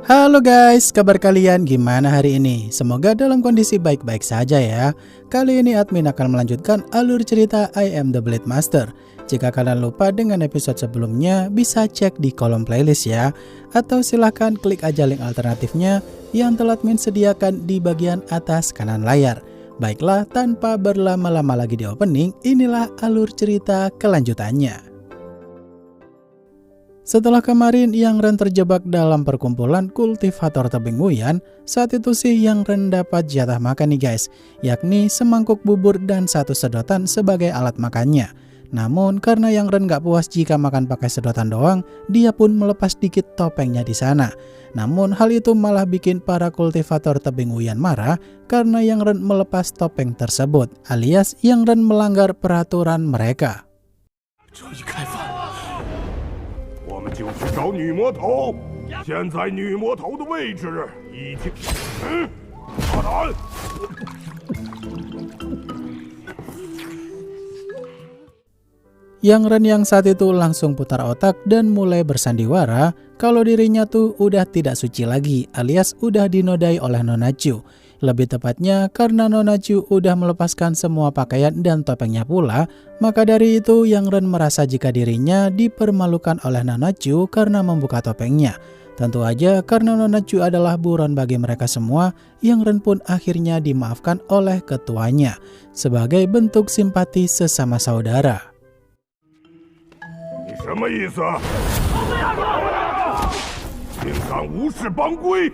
Halo guys, kabar kalian gimana hari ini? Semoga dalam kondisi baik-baik saja ya. Kali ini admin akan melanjutkan alur cerita I Am The Blade Master. Jika kalian lupa dengan episode sebelumnya, bisa cek di kolom playlist ya. Atau silahkan klik aja link alternatifnya yang telah admin sediakan di bagian atas kanan layar. Baiklah, tanpa berlama-lama lagi di opening, inilah alur cerita kelanjutannya. Setelah kemarin Yang Ren terjebak dalam perkumpulan kultivator tebing Wuyan, saat itu sih Yang Ren dapat jatah makan nih guys, yakni semangkuk bubur dan satu sedotan sebagai alat makannya. Namun karena Yang Ren gak puas jika makan pakai sedotan doang, dia pun melepas dikit topengnya di sana. Namun hal itu malah bikin para kultivator tebing Wuyan marah karena Yang Ren melepas topeng tersebut, alias Yang Ren melanggar peraturan mereka. 就是找女魔头，现在女魔头的位置已经，大胆！ Yang Ren yang saat itu langsung putar otak dan mulai bersandiwara kalau dirinya tuh udah tidak suci lagi, alias udah dinodai oleh Nona Chu. Lebih tepatnya karena Nona Chu udah melepaskan semua pakaian dan topengnya pula, maka dari itu Yang Ren merasa jika dirinya dipermalukan oleh Nona Chu karena membuka topengnya. Tentu aja karena Nona Chu adalah buron bagi mereka semua, Yang Ren pun akhirnya dimaafkan oleh ketuanya sebagai bentuk simpati sesama saudara. 你什么意思？竟敢无视帮规！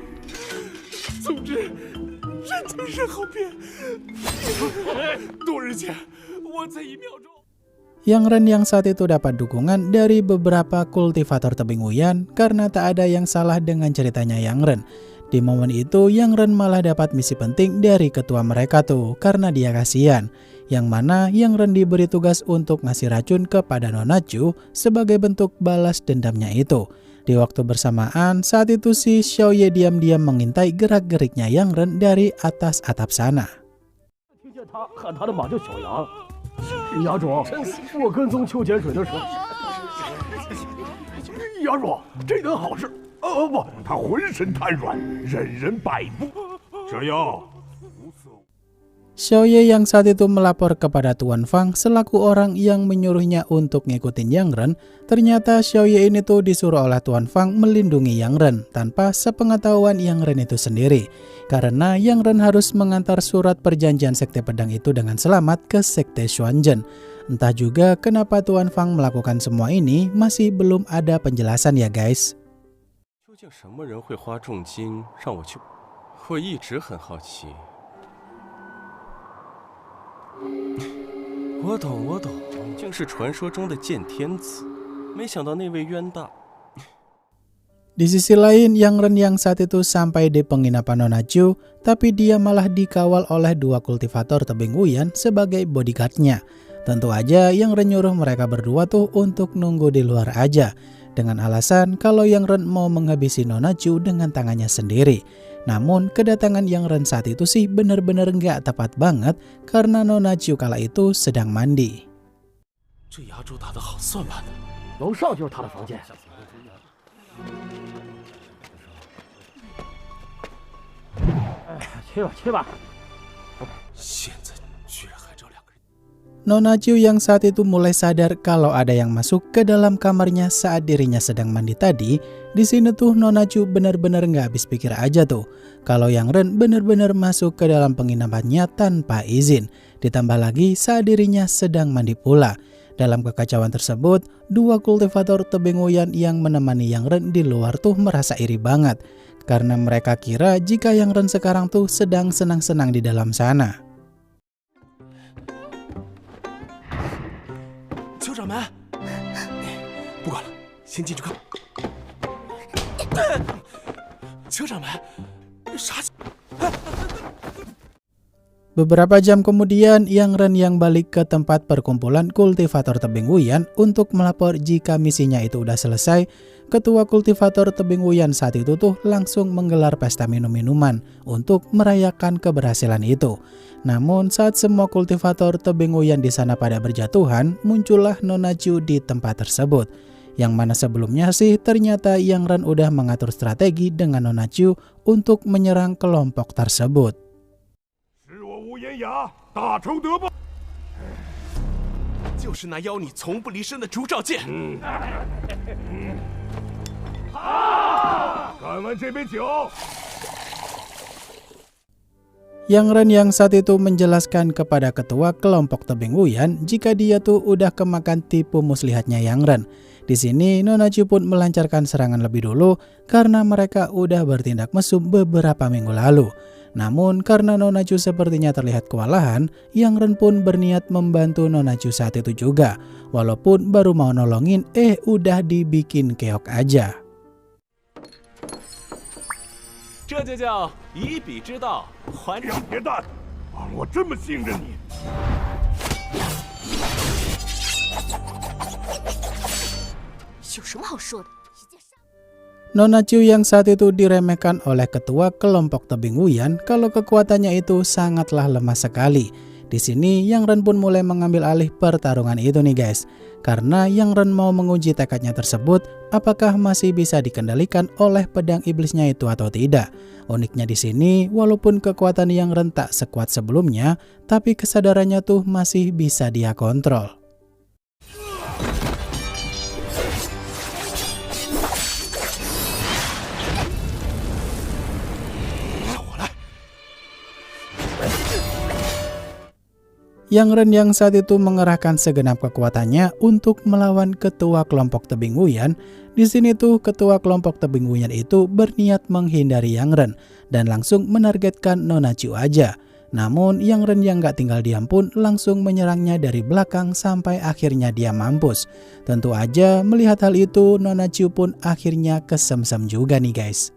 总之。 真的是好骗！多日前，我在1秒钟。 Yang Ren yang saat itu dapat dukungan dari beberapa kultivator tebing Wuyan karena tak ada yang salah dengan ceritanya Yang Ren. Di momen itu Yang Ren malah dapat misi penting dari ketua mereka tuh karena dia kasihan. Yang mana Yang Ren diberi tugas untuk ngasih racun kepada Nona Chu sebagai bentuk balas dendamnya itu. Di waktu bersamaan, saat itu si Xiaoye diam-diam mengintai gerak-geriknya Yang Ren dari atas atap sana. Xiaoye yang saat itu melapor kepada Tuan Fang selaku orang yang menyuruhnya untuk ngikutin Yang Ren. Ternyata Xiaoye ini tuh disuruh oleh Tuan Fang melindungi Yang Ren tanpa sepengetahuan Yang Ren itu sendiri. Karena Yang Ren harus mengantar surat perjanjian Sekte Pedang itu dengan selamat ke Sekte Xuanzhen. Entah juga kenapa Tuan Fang melakukan semua ini, masih belum ada penjelasan ya guys. 我懂，竟是传说中的剑天子，没想到那位冤大。 Di sisi lain, Yang Ren yang saat itu sampai di penginapan Nona Chu, tapi dia malah dikawal oleh 2 kultivator tebing Wuyan sebagai bodyguardnya. Tentu aja Yang Ren nyuruh mereka berdua tuh untuk nunggu di luar aja, dengan alasan kalau Yang Ren mau menghabisi Nona Chu dengan tangannya sendiri. Namun kedatangan Yang Ren saat itu sih bener-bener nggak tepat banget karena Nona Chu kala itu sedang mandi. 这牙珠打得好算盘的， 楼上就是他的房间。去吧。现在居然还找2个人。 Nona Chu yang saat itu mulai sadar kalau ada yang masuk ke dalam kamarnya saat dirinya sedang mandi tadi. Di sini tuh Nona Chu benar-benar nggak habis pikir aja tuh kalau Yang Ren benar-benar masuk ke dalam penginapannya tanpa izin. Ditambah lagi saat dirinya sedang mandi pula. Dalam kekacauan tersebut, 2 kultivator tebing Wuyan yang menemani Yang Ren di luar tuh merasa iri banget karena mereka kira jika Yang Ren sekarang tuh sedang senang-senang di dalam sana. 邱掌门，不管了，先进去看。邱掌门，啥？ Beberapa jam kemudian, Yang Ren yang balik ke tempat perkumpulan kultivator tebing Wuyan untuk melapor jika misinya itu udah selesai. Ketua kultivator tebing Wuyan saat itu tuh langsung menggelar pesta minum-minuman untuk merayakan keberhasilan itu. Namun saat semua kultivator tebing Wuyan di sana pada berjatuhan, muncullah Nona Chu di tempat tersebut. Yang mana sebelumnya sih ternyata Yang Ren udah mengatur strategi dengan Nona Chu untuk menyerang kelompok tersebut. 是我无言雅，大仇得报。就是那妖你从不离身的烛照剑。干完这杯酒。 Yang Ren yang saat itu menjelaskan kepada ketua kelompok Tebing Wuyan jika dia tuh udah kemakan tipu muslihatnya Yang Ren. Di sini Nona Chu pun melancarkan serangan lebih dulu karena mereka udah bertindak mesum beberapa minggu lalu. Namun karena Nona Chu sepertinya terlihat kewalahan, Yang Ren pun berniat membantu Nona Chu saat itu juga. Walaupun baru mau nolongin, udah dibikin keok aja. 这就叫以彼之道还治。两铁蛋，我这么信任你。有什么好说的？ Nona Chu yang saat itu diremehkan oleh ketua kelompok Tebing Wuyan kalau kekuatannya itu sangatlah lemah sekali. Di sini Yang Ren pun mulai mengambil alih pertarungan itu nih guys. Karena Yang Ren mau menguji tekadnya tersebut, apakah masih bisa dikendalikan oleh pedang iblisnya itu atau tidak. Uniknya di sini, walaupun kekuatan Yang Ren tak sekuat sebelumnya, tapi kesadarannya tuh masih bisa dia kontrol. Yang Ren yang saat itu mengerahkan segenap kekuatannya untuk melawan ketua kelompok Tebing Wuyan. Di sini tuh ketua kelompok Tebing Wuyan itu berniat menghindari Yang Ren dan langsung menargetkan Nona Chu aja. Namun Yang Ren yang gak tinggal diam pun langsung menyerangnya dari belakang sampai akhirnya dia mampus. Tentu aja melihat hal itu Nona Chu pun akhirnya kesemsem juga nih guys.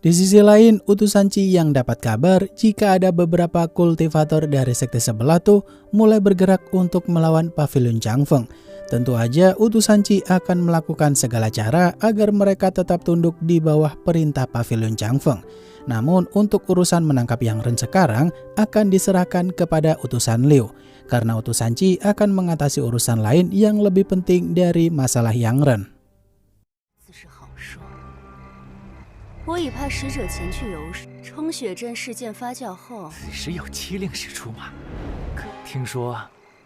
Di sisi lain, utusan Qi yang dapat kabar jika ada beberapa kultivator dari sekte sebelah tuh mulai bergerak untuk melawan Pavilion Changfeng. Tentu aja utusan Qi akan melakukan segala cara agar mereka tetap tunduk di bawah perintah Pavilion Changfeng. Namun untuk urusan menangkap Yang Ren sekarang akan diserahkan kepada utusan Liu. Karena utusan Qi akan mengatasi urusan lain yang lebih penting dari masalah Yang Ren. 我已派使者前去游说，冲雪阵事件发酵后，此时有7令使出马，可听说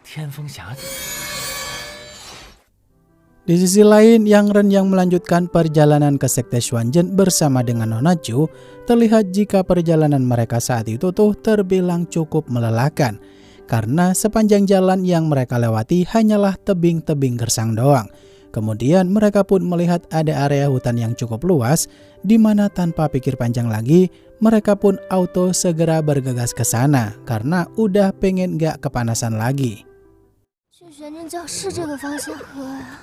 天风峡。 Di sisi lain, Yang Ren yang melanjutkan perjalanan ke sekte Xuanzhen bersama dengan Nona Chu, terlihat jika perjalanan mereka saat itu tuh terbilang cukup melelahkan. Karena sepanjang jalan yang mereka lewati hanyalah tebing-tebing gersang doang. Kemudian mereka pun melihat ada area hutan yang cukup luas, di mana tanpa pikir panjang lagi, mereka pun auto segera bergegas ke sana karena udah pengen gak kepanasan lagi. 去玄真教是这个方向喝呀？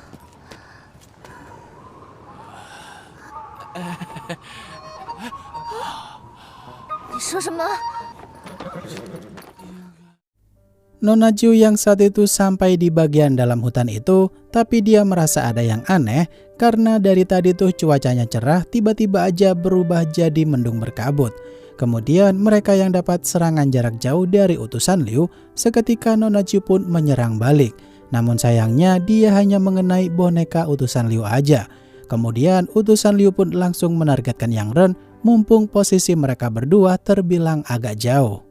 你说什么？ Nona Chu yang saat itu sampai di bagian dalam hutan itu, tapi dia merasa ada yang aneh karena dari tadi tuh cuacanya cerah tiba-tiba aja berubah jadi mendung berkabut. Kemudian mereka yang dapat serangan jarak jauh dari utusan Liu, seketika Nona Chu pun menyerang balik. Namun sayangnya dia hanya mengenai boneka utusan Liu aja. Kemudian utusan Liu pun langsung menargetkan Yang Ren mumpung posisi mereka berdua terbilang agak jauh.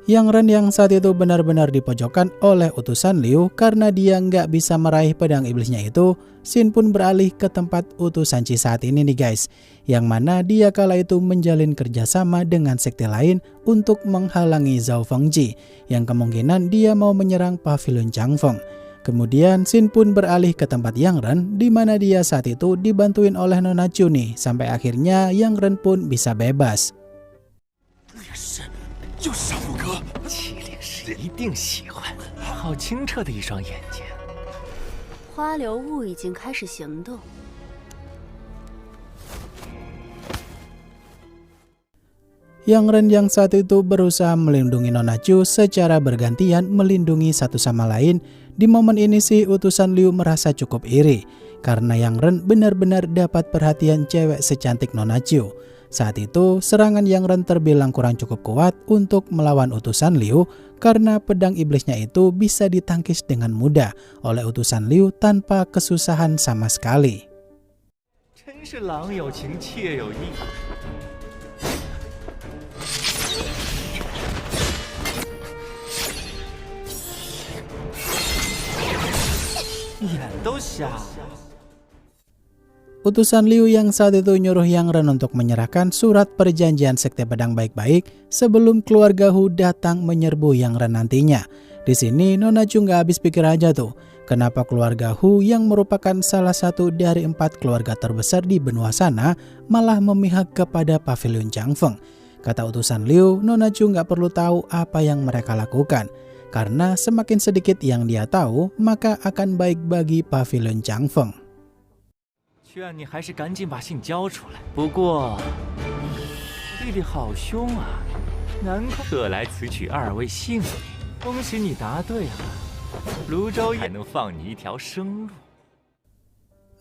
Yang Ren yang saat itu benar-benar dipojokkan oleh utusan Liu karena dia nggak bisa meraih pedang iblisnya itu. Xin pun beralih ke tempat utusan Qi saat ini nih guys, yang mana dia kala itu menjalin kerjasama dengan sekte lain untuk menghalangi Zhao Fengji, yang kemungkinan dia mau menyerang Pavilion Changfeng. Kemudian Xin pun beralih ke tempat Yang Ren, di mana dia saat itu dibantuin oleh Nona Chu nih, sampai akhirnya Yang Ren pun bisa bebas. 就是少不哥，麒麟师一定喜欢，好清澈的一双眼睛。花流雾已经开始行动。 Yang Ren yang saat itu berusaha melindungi Nona Chu secara bergantian melindungi satu sama lain. Di momen ini si utusan Liu merasa cukup iri karena Yang Ren benar-benar dapat perhatian cewek secantik Nona Chu. Saat itu serangan Yang Ren terbilang kurang cukup kuat untuk melawan utusan Liu karena pedang iblisnya itu bisa ditangkis dengan mudah oleh utusan Liu tanpa kesusahan sama sekali. 真是郎有情，妾有意。 眼都瞎了。 Utusan Liu yang saat itu nyuruh Yang Ren untuk menyerahkan surat perjanjian Sekte Pedang Baik-Baik sebelum keluarga Hu datang menyerbu Yang Ren nantinya. Di sini Nona Chu nggak habis pikir aja tuh, kenapa keluarga Hu yang merupakan salah satu dari 4 keluarga terbesar di benua sana malah memihak kepada Pavilion Changfeng. Kata utusan Liu, Nona Chu nggak perlu tahu apa yang mereka lakukan. Karena semakin sedikit yang dia tahu, maka akan baik bagi Pavilion Changfeng. 劝你还是赶紧把信交出来。不过，弟弟好凶啊，难怪特来此取2位性命。恭喜你答对了，泸州还能放你一条生路。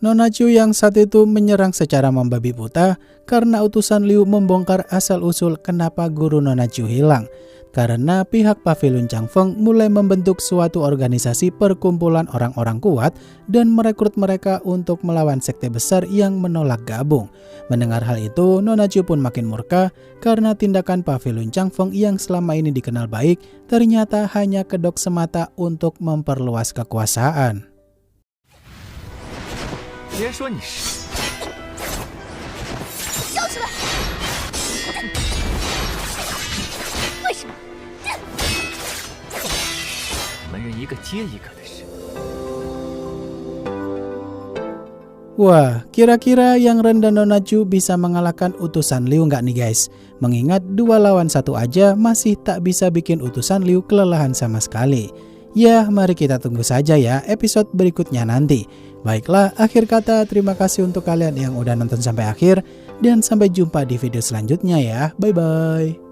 Nona Chu yang saat itu menyerang secara membabi buta karena utusan Liu membongkar asal-usul kenapa guru Nona Chu hilang. Karena pihak Pavilion Changfeng mulai membentuk suatu organisasi perkumpulan orang-orang kuat dan merekrut mereka untuk melawan sekte besar yang menolak gabung. Mendengar hal itu, Nona Chu pun makin murka karena tindakan Pavilion Changfeng yang selama ini dikenal baik ternyata hanya kedok semata untuk memperluas kekuasaan. 别说你是，笑出来！为什么？门人一个接一个的事。 Wah, kira-kira Yang Ren dan Nona Chu bisa mengalahkan utusan Liu nggak nih guys? Mengingat 2 lawan 1 aja masih tak bisa bikin utusan Liu kelelahan sama sekali. Ya, mari kita tunggu saja ya episode berikutnya nanti. Baiklah, akhir kata terima kasih untuk kalian yang udah nonton sampai akhir. Dan sampai jumpa di video selanjutnya ya. Bye-bye.